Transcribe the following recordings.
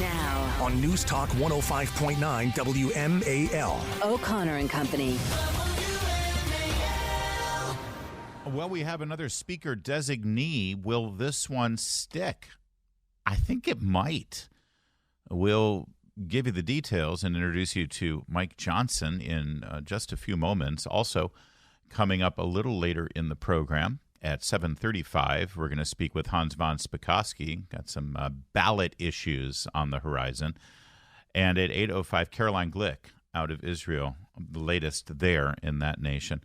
Now, on News Talk 105.9 WMAL. O'Connor and Company. Well, we have another speaker designee. Will this one stick? I think it might. We'll give you the details and introduce you to Mike Johnson in just a few moments. Also, coming up a little later in the program at 7:35, we're going to speak with Hans von Spakovsky. Got some ballot issues on the horizon. And at 8:05, Caroline Glick out of Israel, the latest there in that nation.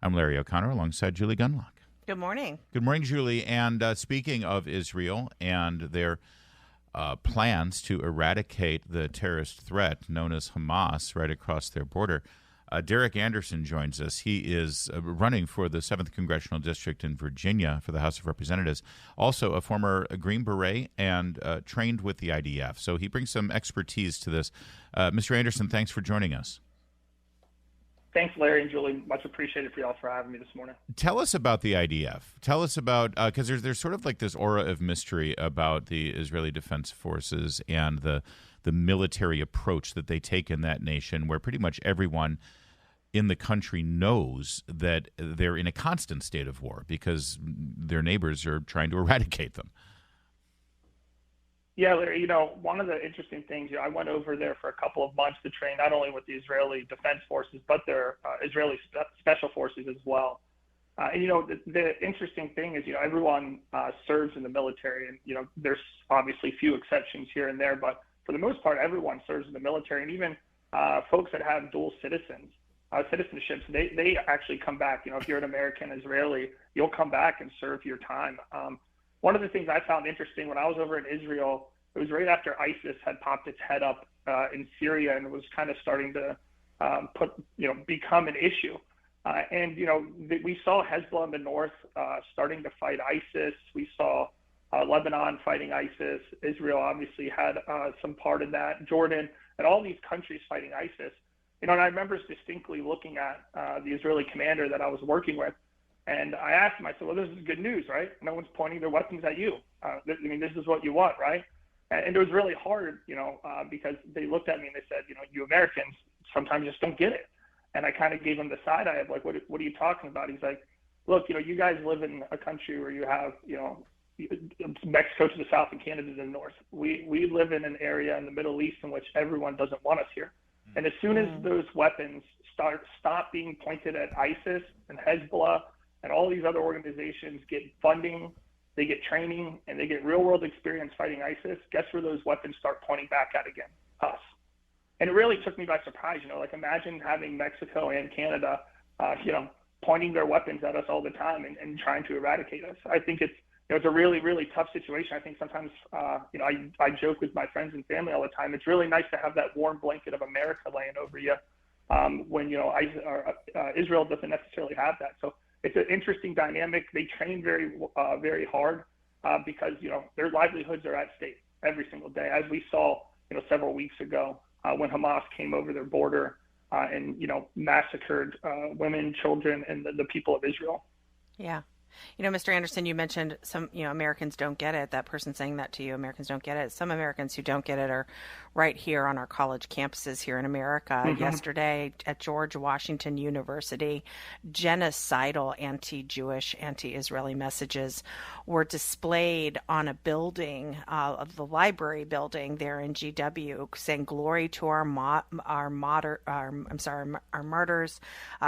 I'm Larry O'Connor alongside Julie Gunlock. Good morning. Good morning, Julie. And speaking of Israel and their plans to eradicate the terrorist threat known as Hamas right across their border, Derrick Anderson joins us. He is running for the 7th Congressional District in Virginia for the House of Representatives, also a former Green Beret and trained with the IDF. So he brings some expertise to this. Mr. Anderson, thanks for joining us. Thanks, Larry and Julie. Much appreciated for y'all for having me this morning. Tell us about the IDF. Tell us about, because there's sort of like this aura of mystery about the Israeli Defense Forces and the military approach that they take in that nation, where pretty much everyone in the country knows that they're in a constant state of war because their neighbors are trying to eradicate them. Yeah, Larry, one of the interesting things, I went over there for a couple of months to train not only with the Israeli Defense Forces, but their Israeli Special Forces as well. And the interesting thing is, everyone serves in the military, and, there's obviously few exceptions here and there, but for the most part, everyone serves in the military, and even folks that have dual citizenships, they actually come back. If you're an American Israeli, you'll come back and serve your time. One of the things I found interesting when I was over in Israel, it was right after ISIS had popped its head up in Syria and was kind of starting to become an issue. And we saw Hezbollah in the north starting to fight ISIS. We saw Lebanon fighting ISIS. Israel obviously had some part in that. Jordan and all these countries fighting ISIS. And I remember distinctly looking at the Israeli commander that I was working with. And I asked him, I said, well, this is good news, right? No one's pointing their weapons at you. This is what you want, right? And it was really hard, because they looked at me and they said, you Americans sometimes just don't get it. And I kind of gave him the side eye of like, what are you talking about? He's like, look, you guys live in a country where you have, Mexico to the south and Canada to the north. We live in an area in the Middle East in which everyone doesn't want us here. And as soon as those weapons stop being pointed at ISIS and Hezbollah, and all these other organizations get funding, they get training, and they get real-world experience fighting ISIS, guess where those weapons start pointing back at again? Us. And it really took me by surprise. Imagine having Mexico and Canada, pointing their weapons at us all the time and trying to eradicate us. I think it's a really, really tough situation. I think sometimes, I joke with my friends and family all the time. It's really nice to have that warm blanket of America laying over you when, Israel doesn't necessarily have that. So it's an interesting dynamic. They train very, very hard because, their livelihoods are at stake every single day, as we saw, several weeks ago when Hamas came over their border and, massacred women, children, and the people of Israel. Yeah. Mr. Anderson, you mentioned some, Americans don't get it. That person saying that to you, Americans don't get it. Some Americans who don't get it are right here on our college campuses here in America. Mm-hmm. Yesterday at George Washington University, genocidal anti-Jewish, anti-Israeli messages were displayed on a building, of the library building there in GW, saying glory to our martyrs,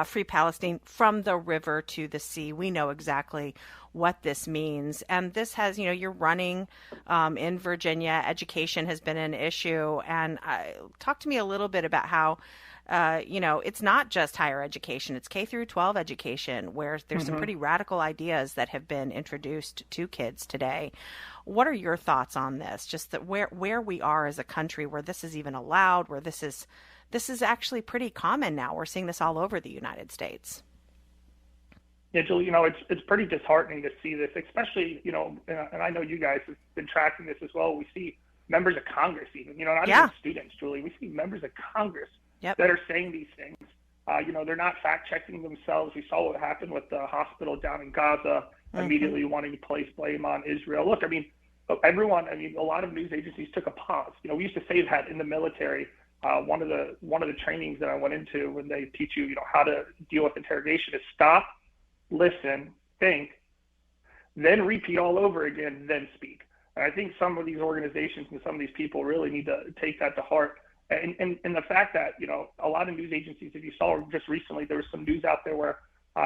free Palestine, from the river to the sea. We know exactly what this means. And this has, you're running in Virginia. Education has been an issue. And talk to me a little bit about how, it's not just higher education, it's K through 12 education, where there's some pretty radical ideas that have been introduced to kids today. What are your thoughts on this? Just that where we are as a country, where this is even allowed, where this is actually pretty common now. We're seeing this all over the United States. Yeah, Julie, it's pretty disheartening to see this, especially, and I know you guys have been tracking this as well. We see members of Congress even, not even students, Julie. We see members of Congress that are saying these things. They're not fact-checking themselves. We saw what happened with the hospital down in Gaza, immediately wanting to place blame on Israel. Look, everyone, I mean, a lot of news agencies took a pause. You know, we used to say that in the military. One of the trainings that I went into when they teach you, you know, how to deal with interrogation is stop, listen, think, then repeat all over again, then speak. And I think some of these organizations and some of these people really need to take that to heart. And the fact that, you know, a lot of news agencies, if you saw just recently, there was some news out there where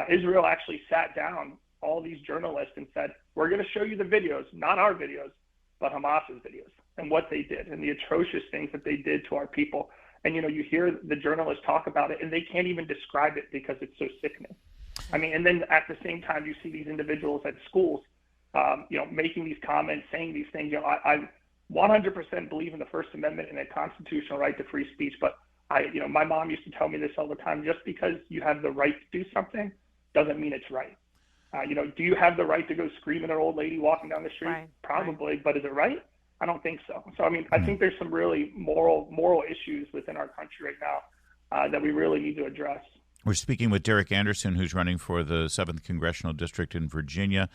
Israel actually sat down all these journalists and said, we're going to show you the videos, not our videos, but Hamas's videos and what they did and the atrocious things that they did to our people. And, you know, you hear the journalists talk about it and they can't even describe it because it's so sickening. I mean, and then at the same time, you see these individuals at schools, you know, making these comments, saying these things. You know, I 100% believe in the First Amendment and a constitutional right to free speech. But you know, my mom used to tell me this all the time: just because you have the right to do something doesn't mean it's right. You know, do you have the right to go scream at an old lady walking down the street? Right, probably, right. But is it right? I don't think so. So, I mean, I think there's some really moral issues within our country right now that we really need to address. We're speaking with Derrick Anderson, who's running for the 7th Congressional District in Virginia.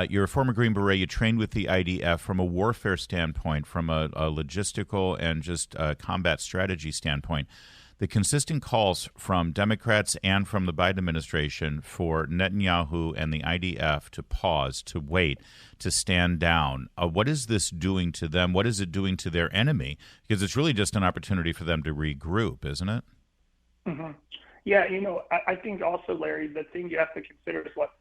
You're a former Green Beret. You trained with the IDF from a warfare standpoint, from a logistical and just combat strategy standpoint. The consistent calls from Democrats and from the Biden administration for Netanyahu and the IDF to pause, to wait, to stand down. What is this doing to them? What is it doing to their enemy? Because it's really just an opportunity for them to regroup, isn't it? Mm-hmm. Yeah, you know, I think also, Larry, the thing you have to consider is what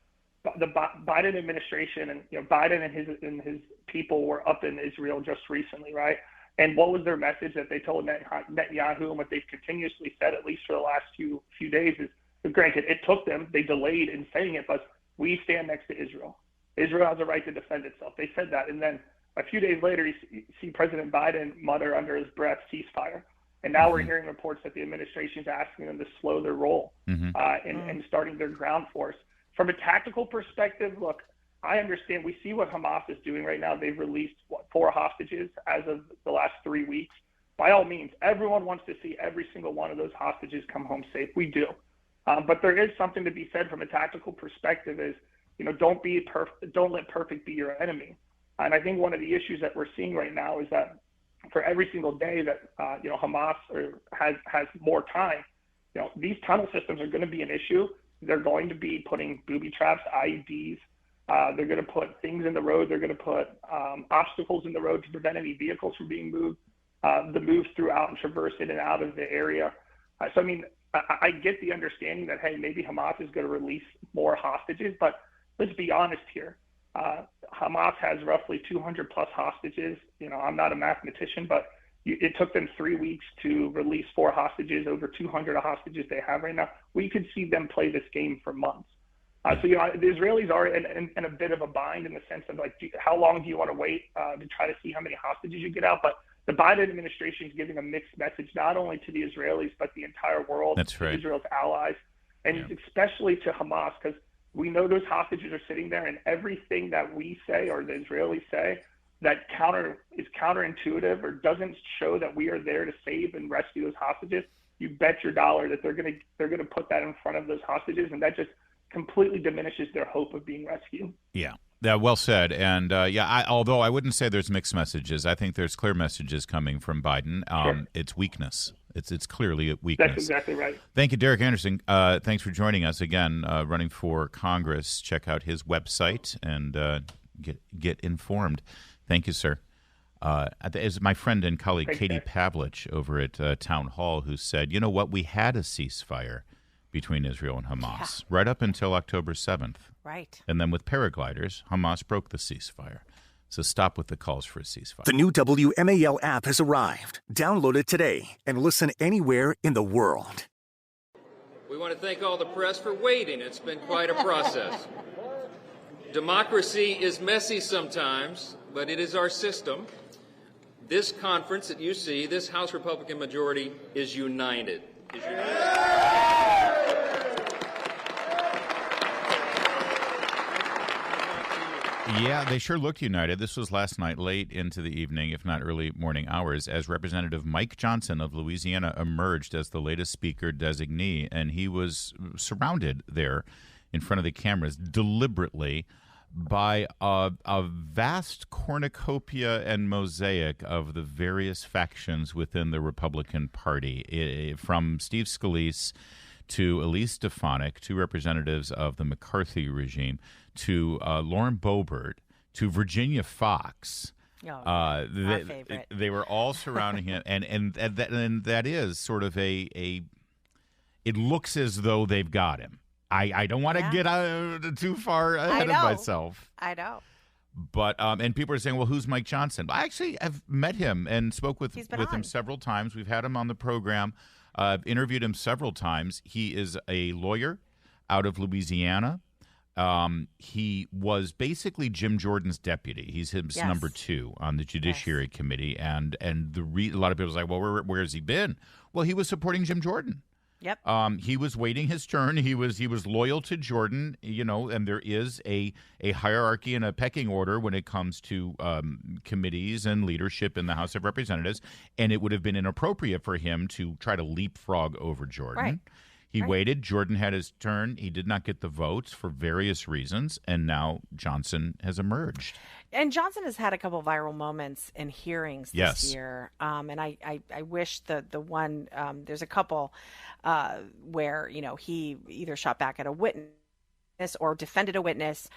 the Biden administration and, you know, Biden and his people were up in Israel just recently, right? And what was their message that they told Netanyahu, and what they've continuously said, at least for the last few days, is, granted, it took them, they delayed in saying it, but we stand next to Israel. Israel has a right to defend itself. They said that. And then a few days later, you see President Biden mutter under his breath, ceasefire. And now we're hearing reports that the administration is asking them to slow their roll and starting their ground force. From a tactical perspective, look, I understand. We see what Hamas is doing right now. They've released, 4 hostages as of the last 3 weeks. By all means, everyone wants to see every single one of those hostages come home safe. We do. But there is something to be said from a tactical perspective is, you know, don't let perfect be your enemy. And I think one of the issues that we're seeing right now is that for every single day that, you know, Hamas has more time, you know, these tunnel systems are going to be an issue. They're going to be putting booby traps, IEDs. They're going to put things in the road. They're going to put obstacles in the road to prevent any vehicles from being moved, the moves throughout and traverse in and out of the area. So, I mean, I get the understanding that, hey, maybe Hamas is going to release more hostages, but let's be honest here. Hamas has roughly 200 plus hostages. You know, I'm not a mathematician, but it took them 3 weeks to release 4 hostages, over 200 hostages they have right now. We could see them play this game for months. So, you know, the Israelis are in a bit of a bind in the sense of, like, how long do you want to wait to try to see how many hostages you get out? But the Biden administration is giving a mixed message, not only to the Israelis, but the entire world, That's right. Israel's allies, and especially to Hamas, because we know those hostages are sitting there, and everything that we say or the Israelis say that is counterintuitive or doesn't show that we are there to save and rescue those hostages, you bet your dollar that they're gonna put that in front of those hostages, and that just completely diminishes their hope of being rescued. Yeah. Well said. And although I wouldn't say there's mixed messages, I think there's clear messages coming from Biden. Sure. It's weakness. It's clearly a weakness. That's exactly right. Thank you, Derrick Anderson. Thanks for joining us again, running for Congress. Check out his website and get informed. Thank you, sir. As my friend and colleague Katie Pavlich over at Town Hall, who said, you know what, we had a ceasefire between Israel and Hamas right up until October 7th. Right. And then with paragliders, Hamas broke the ceasefire. So stop with the calls for a ceasefire. The new WMAL app has arrived. Download it today and listen anywhere in the world. We want to thank all the press for waiting. It's been quite a process. Democracy is messy sometimes, but it is our system. This conference that you see, this House Republican majority, is united. Yeah, they sure looked united. This was last night, late into the evening, if not early morning hours, as Representative Mike Johnson of Louisiana emerged as the latest speaker designee, and he was surrounded there in front of the cameras deliberately by a vast cornucopia and mosaic of the various factions within the Republican Party, from Steve Scalise to Elise Stefanik, two representatives of the McCarthy regime, to Lauren Boebert, to Virginia Fox. Our favorite. They were all surrounding him, and that is sort of it looks as though they've got him. I don't want to get too far ahead of myself. I know. But and people are saying, well, who's Mike Johnson? I actually have met him and spoke with him several times. We've had him on the program. I've interviewed him several times. He is a lawyer out of Louisiana. He was basically Jim Jordan's deputy. He's his number 2 on the Judiciary Committee. And a lot of people say, well, where has he been? Well, he was supporting Jim Jordan. Yep. He was waiting his turn. He was loyal to Jordan, and there is a hierarchy and a pecking order when it comes to committees and leadership in the House of Representatives, and it would have been inappropriate for him to try to leapfrog over Jordan. Right. He waited. Jordan had his turn. He did not get the votes for various reasons, and now Johnson has emerged. And Johnson has had a couple viral moments in hearings this year, and I wish the one there's a couple where he either shot back at a witness or defended a witness.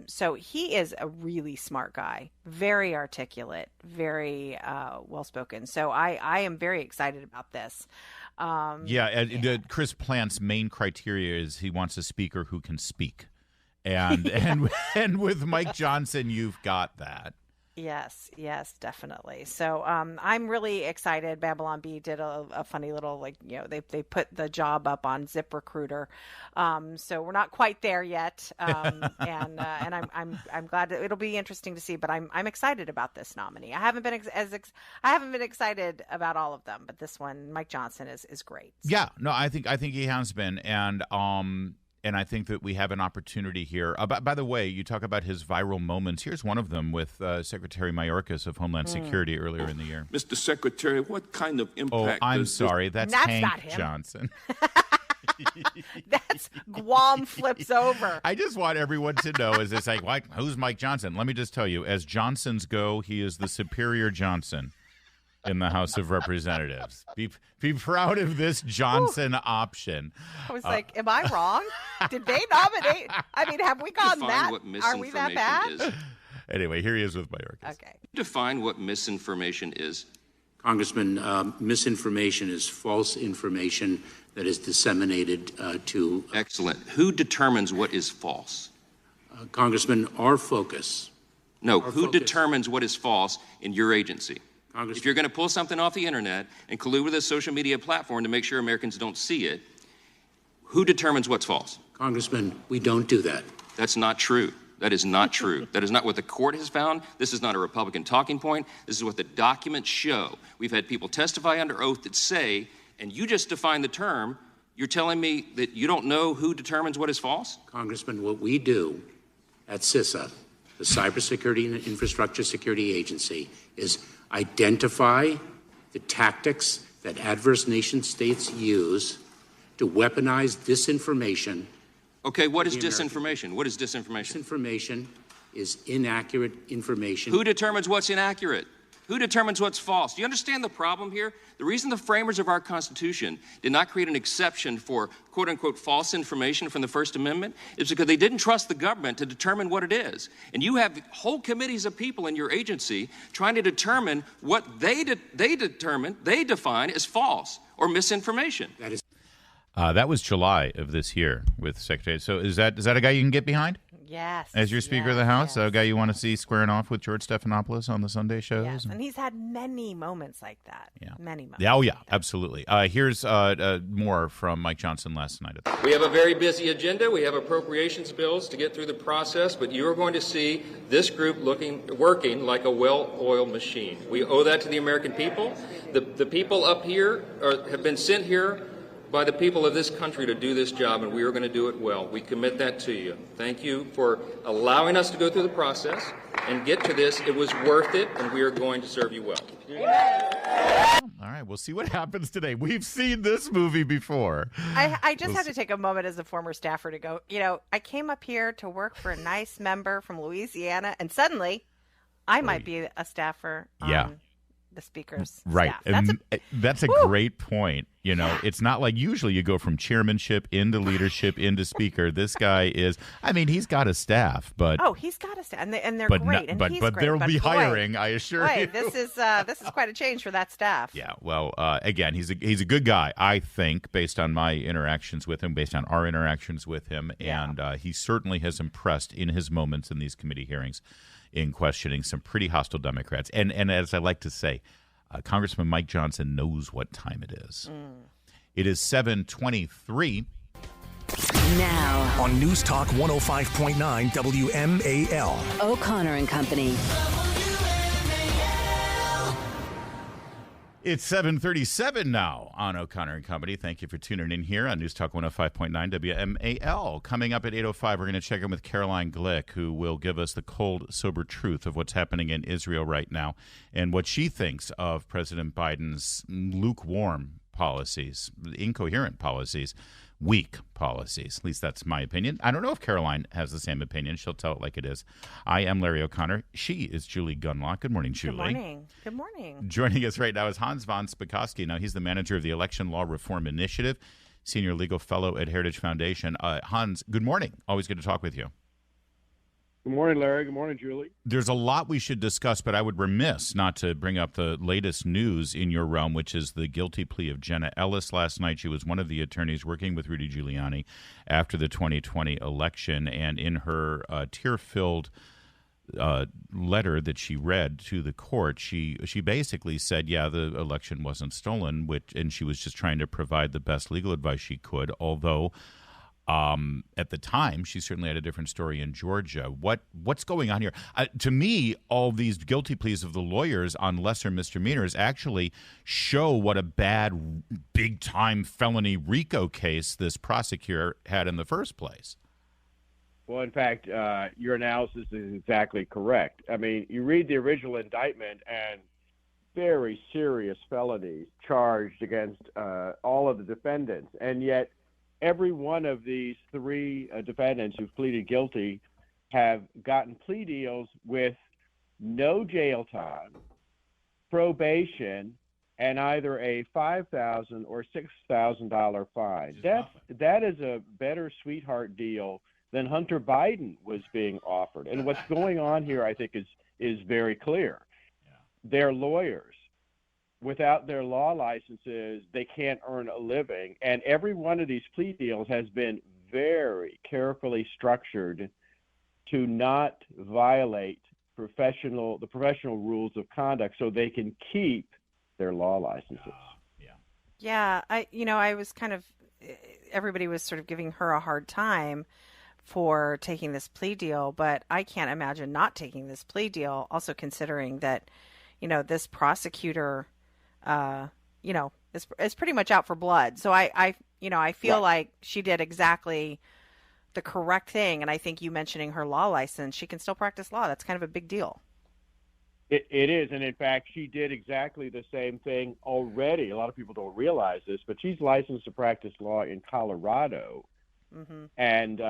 So he is a really smart guy, very articulate, very well spoken. So I am very excited about this. Chris Plant's main criteria is he wants a speaker who can speak. And with Mike Johnson, you've got that. Yes, definitely. So I'm really excited. Babylon Bee did a funny little, they put the job up on ZipRecruiter. So we're not quite there yet. And I'm glad that it'll be interesting to see, but I'm excited about this nominee. I haven't been excited about all of them, but this one, Mike Johnson, is great. So. Yeah, no, I think he has been. And I think that we have an opportunity here. By the way, you talk about his viral moments. Here's one of them with Secretary Mayorkas of Homeland Security earlier in the year. Mr. Secretary, what kind of impact I'm sorry. That's Hank not him. Johnson. That's Guam flips over. I just want everyone to know, is it's like, who's Mike Johnson? Let me just tell you, as Johnsons go, he is the superior Johnson in the House of Representatives. Be proud of this Johnson option. I was like, am I wrong? Did they nominate? I mean, have we gone that? Are we that bad? Anyway, here he is with Mayorkas. Okay. Define what misinformation is. Congressman, misinformation is false information that is disseminated to... Excellent. Who determines what is false? Congressman, our focus... No, who determines what is false in your agency? Congressman, if you're going to pull something off the internet and collude with a social media platform to make sure Americans don't see it, who determines what's false? Congressman, we don't do that. That's not true. That is not true. That is not what the court has found. This is not a Republican talking point. This is what the documents show. We've had people testify under oath that say, and you just defined the term, you're telling me that you don't know who determines what is false? Congressman, what we do at CISA, the Cybersecurity and Infrastructure Security Agency, is identify the tactics that adverse nation states use to weaponize disinformation. Okay, what is disinformation? What is disinformation? Disinformation is inaccurate information. Who determines what's inaccurate? Who determines what's false? Do you understand the problem here? The reason the framers of our Constitution did not create an exception for quote-unquote false information from the First Amendment is because they didn't trust the government to determine what it is. And you have whole committees of people in your agency trying to determine what they define as false or misinformation. That was July of this year with Secretary. So is that a guy you can get behind? Yes. As your Speaker of the House, a guy you want to see squaring off with George Stephanopoulos on the Sunday shows? Yes, and he's had many moments like that. Yeah. Many moments. Oh, yeah, absolutely. Here's more from Mike Johnson last night. We have a very busy agenda. We have appropriations bills to get through the process, but you're going to see this group working like a well-oiled machine. We owe that to the American people. The people up here have been sent here by the people of this country to do this job, and we are going to do it well. We commit that to you. Thank you for allowing us to go through the process and get to this. It was worth it, and we are going to serve you well. All right, we'll see what happens today. We've seen this movie before. I just have to take a moment as a former staffer to go, I came up here to work for a nice member from Louisiana, and suddenly I might be a staffer on the speaker's right. staff. That's a great point. It's not like usually you go from chairmanship into leadership into speaker. This guy is, he's got a staff, but he's got a staff, and they're great, and he's but great. there will be boy, hiring, I assure you. This is quite a change for that staff. Yeah. Well, again, he's a good guy, I think, based on my interactions with him, based on our interactions with him, and he certainly has impressed in his moments in these committee hearings, in questioning some pretty hostile Democrats. And as I like to say, Congressman Mike Johnson knows what time it is. It is 7:23. Now on News Talk 105.9 WMAL. O'Connor and Company. It's 7:37 now on O'Connor and Company. Thank you for tuning in here on News Talk 105.9 WMAL. Coming up at 8:05, we're going to check in with Caroline Glick, who will give us the cold, sober truth of what's happening in Israel right now and what she thinks of President Biden's lukewarm policies, incoherent policies, weak policies. At least that's my opinion. I don't know if Caroline has the same opinion. She'll tell it like it is. I am Larry O'Connor. She is Julie Gunlock. Good morning, Julie. Good morning. Good morning. Joining us right now is Hans von Spakovsky. Now, he's the manager of the Election Law Reform Initiative, senior legal fellow at Heritage Foundation. Hans, good morning. Always good to talk with you. Good morning, Larry. Good morning, Julie. There's a lot we should discuss, but I would remiss not to bring up the latest news in your realm, which is the guilty plea of Jenna Ellis last night. She was one of the attorneys working with Rudy Giuliani after the 2020 election, and in her tear-filled letter that she read to the court, she basically said, the election wasn't stolen, and she was just trying to provide the best legal advice she could, although at the time, she certainly had a different story in Georgia. What's going on here? To me, all these guilty pleas of the lawyers on lesser misdemeanors actually show what a bad, big-time felony RICO case this prosecutor had in the first place. Well, in fact, your analysis is exactly correct. You read the original indictment and very serious felonies charged against all of the defendants, and yet every one of these three defendants who've pleaded guilty have gotten plea deals with no jail time, probation, and either a $5,000 or $6,000 fine. That is a better sweetheart deal than Hunter Biden was being offered. And what's going on here, I think, is very clear. They're lawyers. Without their law licenses, they can't earn a living. And every one of these plea deals has been very carefully structured to not violate the professional rules of conduct so they can keep their law licenses. I was everybody was sort of giving her a hard time for taking this plea deal, but I can't imagine not taking this plea deal, also considering that, this prosecutor is pretty much out for blood. So I feel like she did exactly the correct thing. And I think you mentioning her law license, she can still practice law. That's kind of a big deal. It is. And in fact, she did exactly the same thing already. A lot of people don't realize this, but she's licensed to practice law in Colorado. Mm-hmm. And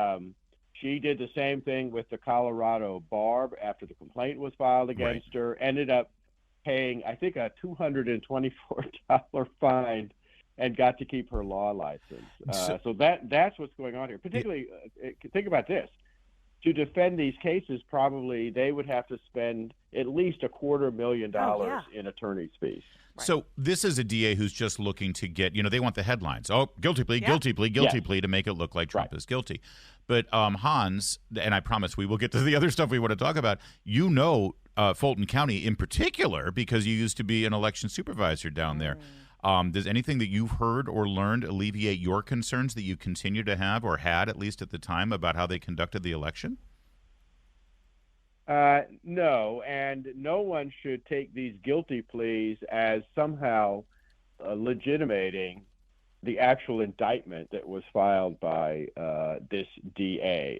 she did the same thing with the Colorado bar after the complaint was filed against her, ended up paying, I think, a $224 fine and got to keep her law license. So that's what's going on here. Particularly, think about this. To defend these cases, probably they would have to spend at least $250,000 in attorney's fees. Right. So this is a DA who's just looking to get, they want the headlines. Oh, guilty plea, guilty plea, guilty plea to make it look like Trump is guilty. But Hans, and I promise we will get to the other stuff we want to talk about, Fulton County in particular, because you used to be an election supervisor down there. Does anything that you've heard or learned alleviate your concerns that you continue to have or had, at least at the time, about how they conducted the election? No, and no one should take these guilty pleas as somehow legitimating the actual indictment that was filed by this DA.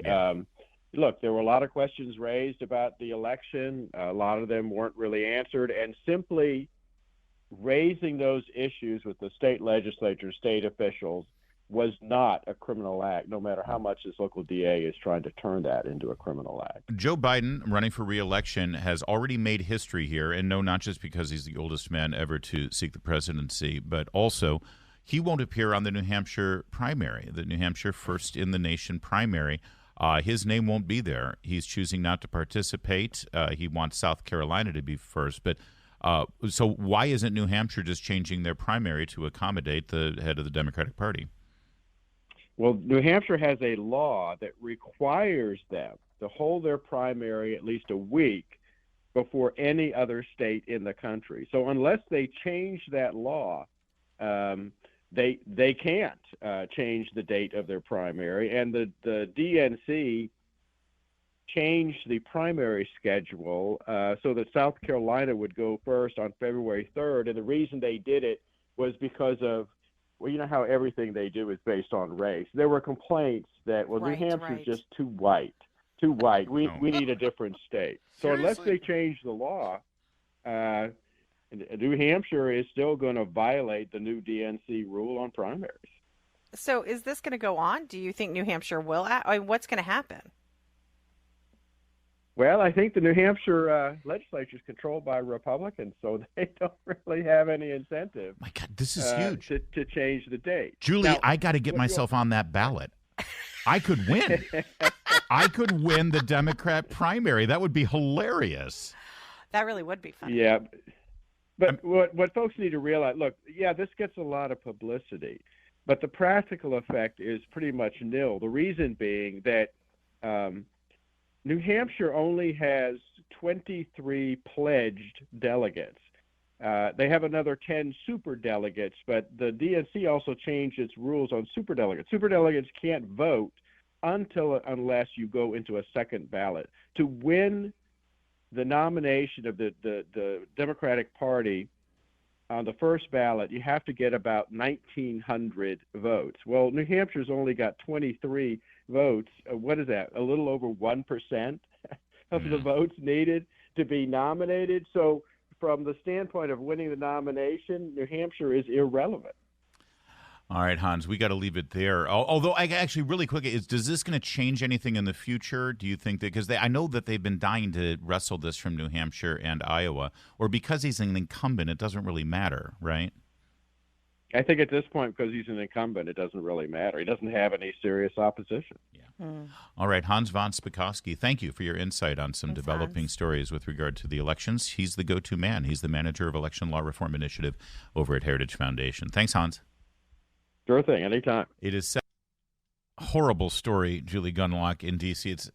Look, there were a lot of questions raised about the election. A lot of them weren't really answered, and simply raising those issues with the state legislature, state officials, was not a criminal act, no matter how much this local DA is trying to turn that into a criminal act. Joe Biden, running for re-election, has already made history here, and no, not just because he's the oldest man ever to seek the presidency, but also he won't appear on the New Hampshire primary, the New Hampshire first-in-the-nation primary. His name won't be there. He's choosing not to participate. He wants South Carolina to be first, but so why isn't New Hampshire just changing their primary to accommodate the head of the Democratic Party? Well, New Hampshire has a law that requires them to hold their primary at least a week before any other state in the country. So unless they change that law, they can't change the date of their primary. And the DNC changed the primary schedule so that South Carolina would go first on February 3rd. And the reason they did it was because of, well, you know how everything they do is based on race. There were complaints that, well, New Hampshire's just too white. We need a different state. So unless they change the law, New Hampshire is still going to violate the new DNC rule on primaries. So is this going to go on? Do you think New Hampshire will? What's going to happen? Well, I think the New Hampshire legislature is controlled by Republicans, so they don't really have any incentive. My God, this is huge. To change the date. Julie, now, I got to get myself on that ballot. I could win. I could win the Democrat primary. That would be hilarious. That really would be fun. Yeah. But what folks need to realize, look, yeah, this gets a lot of publicity, but the practical effect is pretty much nil. The reason being that New Hampshire only has 23 pledged delegates. They have another 10 superdelegates, but the DNC also changed its rules on superdelegates. Superdelegates can't vote unless you go into a second ballot. To win the nomination of the Democratic Party on the first ballot, you have to get about 1,900 votes. Well, New Hampshire's only got 23 votes. What is that? A little over 1% of the votes needed to be nominated. So from the standpoint of winning the nomination, New Hampshire is irrelevant. All right, Hans, we got to leave it there. Although, I actually, really quick, is this going to change anything in the future? Do you think that, because I know that they've been dying to wrestle this from New Hampshire and Iowa, or because he's an incumbent, it doesn't really matter, right? I think at this point, because he's an incumbent, it doesn't really matter. He doesn't have any serious opposition. Yeah. All right, Hans von Spakovsky, thank you for your insight on some developing stories with regard to the elections. He's the go-to man. He's the manager of Election Law Reform Initiative over at Heritage Foundation. Thanks, Hans. Sure thing, anytime. It is a horrible story, Julie Gunlock, in D.C. It's,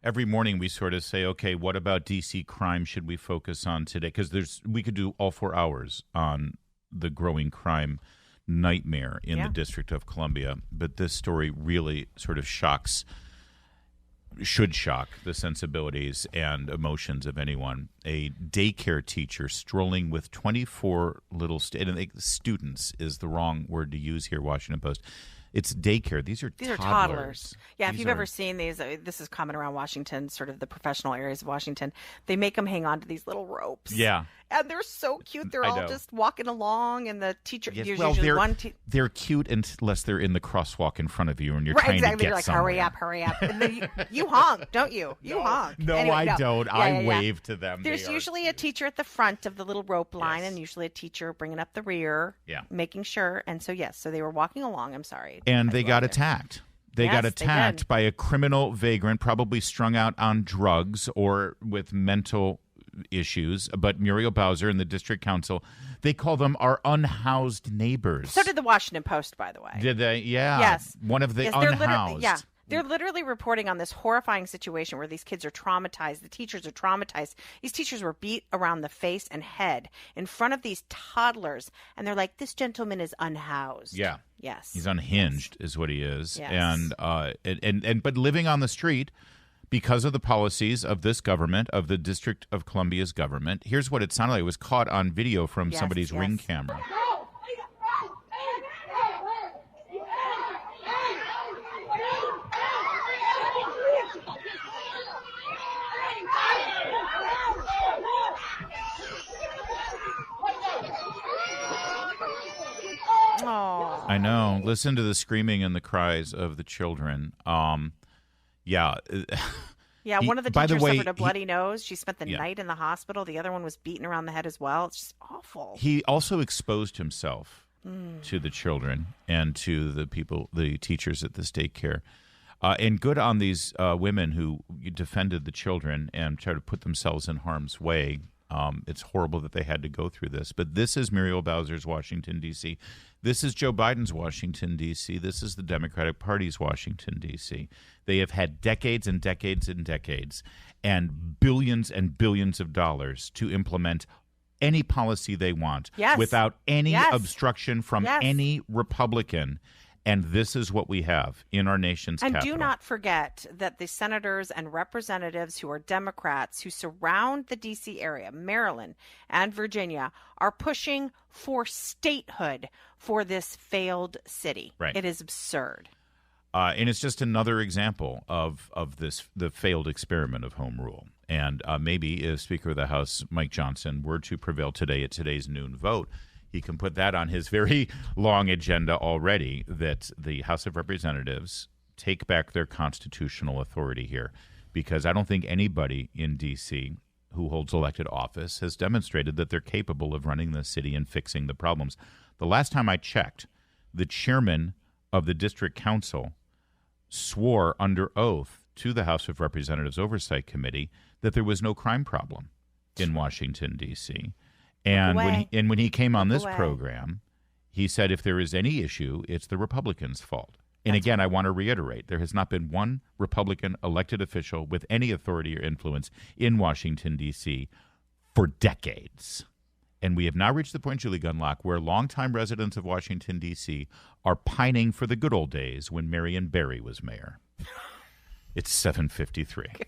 every morning we sort of say, okay, what about D.C. crime should we focus on today? Because we could do all 4 hours on the growing crime nightmare in the District of Columbia. But this story really sort of should shock the sensibilities and emotions of anyone. A daycare teacher strolling with 24 little students is the wrong word to use here, Washington Post. It's daycare. These are toddlers. Yeah, if you've ever seen these, this is common around Washington, sort of the professional areas of Washington. They make them hang on to these little ropes. Yeah. And they're so cute. They're all just walking along, and the teacher, yes, there's well, usually one teacher. They're cute unless they're in the crosswalk in front of you and you're trying to get You're like, somewhere. hurry up. And then you honk, don't you? You honk. No, anyway, I don't. Yeah, I wave to them. There's usually a teacher at the front of the little rope line, and usually a teacher bringing up the rear, making sure. And so, so they were walking along. I'm sorry. And they got attacked. They got attacked by a criminal vagrant, probably strung out on drugs or with mental issues. But Muriel Bowser and the district council, they call them our unhoused neighbors. So did the Washington Post, by the way. Did they? Yeah. Yes. One of the unhoused. They're literally reporting on this horrifying situation where these kids are traumatized. The teachers are traumatized. These teachers were beat around the face and head in front of these toddlers. And they're like, this gentleman is unhoused. Yeah. Yes. He's unhinged is what he is. Yes. And but living on the street because of the policies of this government, of the District of Columbia's government. Here's what it sounded like. It was caught on video from somebody's Ring camera. I know. Listen to the screaming and the cries of the children. Yeah. Yeah, one of the by the teachers way, suffered a bloody nose. She spent the night in the hospital. The other one was beaten around the head as well. It's just awful. He also exposed himself to the children and to the people, the teachers at this daycare. And good on these women who defended the children and tried to put themselves in harm's way. It's horrible that they had to go through this. But this is Muriel Bowser's Washington, D.C. This is Joe Biden's Washington, D.C. This is the Democratic Party's Washington, D.C. They have had decades and decades and decades and billions of dollars to implement any policy they want without any obstruction from any Republican. And this is what we have in our nation's capital. And do not forget that the senators and representatives who are Democrats who surround the D.C. area, Maryland and Virginia, are pushing for statehood for this failed city. Right. It is absurd. And it's just another example of the failed experiment of home rule. And maybe if Speaker of the House Mike Johnson were to prevail today at today's noon vote, he can put that on his very long agenda already, that the House of Representatives take back their constitutional authority here, because I don't think anybody in D.C. who holds elected office has demonstrated that they're capable of running the city and fixing the problems. The last time I checked, the chairman of the district council swore under oath to the House of Representatives Oversight Committee that there was no crime problem in Washington, D.C., And when he came on this program, he said if there is any issue, it's the Republicans' fault. And again, I want to reiterate, there has not been one Republican elected official with any authority or influence in Washington, D.C. for decades. And we have now reached the point, Julie Gunlock, where longtime residents of Washington, D.C. are pining for the good old days when Marion Barry was mayor. It's 7:53.